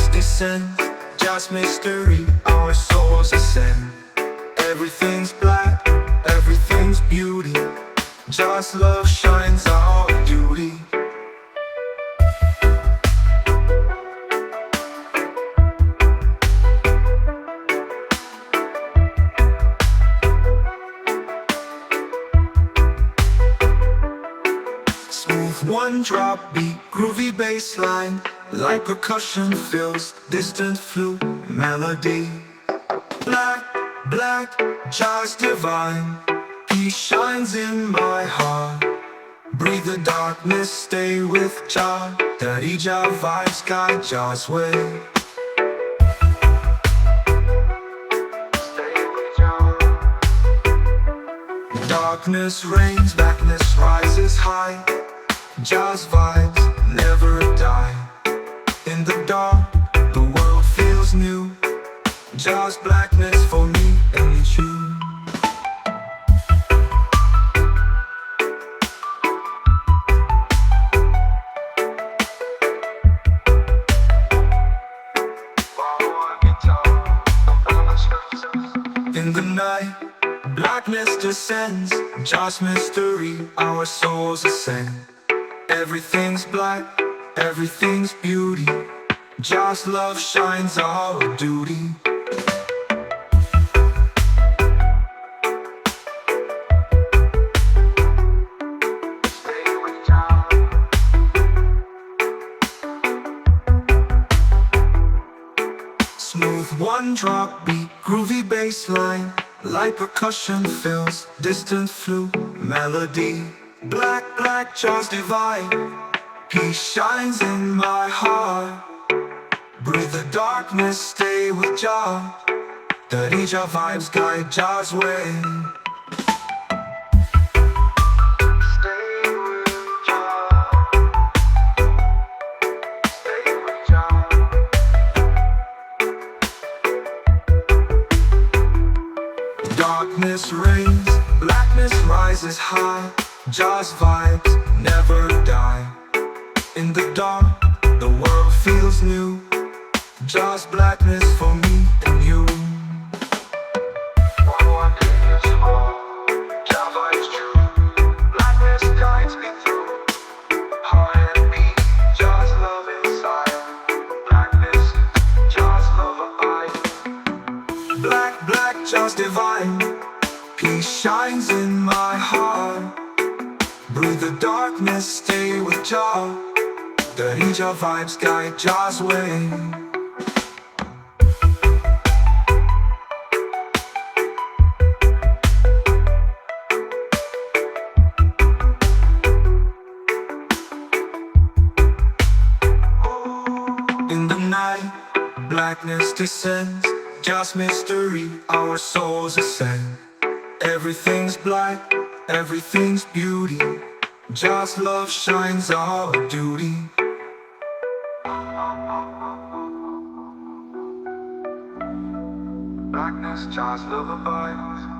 Blackness descends, just mystery, our souls ascend. Everything's black, everything's beauty, just love shines our duty. Smooth one drop beat, groovy bass line, like percussion fills distant flute melody. Black, black, just divine, peace shines in my heart. Breathe the darkness, stay with Jah. Daddy Jah vibes guide Jah's way. Stay with Jah. Darkness reigns, blackness rises high. Jah's vibes never die. In the dark, the world feels new. Jah's blackness for me and you. In the night, blackness descends, Jah's mystery, our souls ascend. Everything's black, everything's beauty, Jah's love shines our duty. Stay with Jah. Smooth one drop beat, groovy bass line, like percussion fills distant flute melody. Black, black, Jah's divine, peace shines in my heart. Breathe the darkness, stay with Jah. Daddy Jah vibes guide Jah's way. Stay with Jah. Stay with Jah. Darkness reigns, blackness rises high. Jah's vibes never die. In the dark, the world feels new. Jah's blackness for me and you. One is all, Jah vibes true. Blackness guides me through. Heart and beat, Jah's love inside. Blackness, Jah's love abide. Black, black, Jah's divine, peace shines in my heart. Breathe the darkness, stay with Jah. Daddy Jah vibes guide Jah's way. In the night, blackness descends, just mystery, our souls ascend. Everything's black, everything's beauty, Jah's love shines our duty. Blackness, Jah's love abides.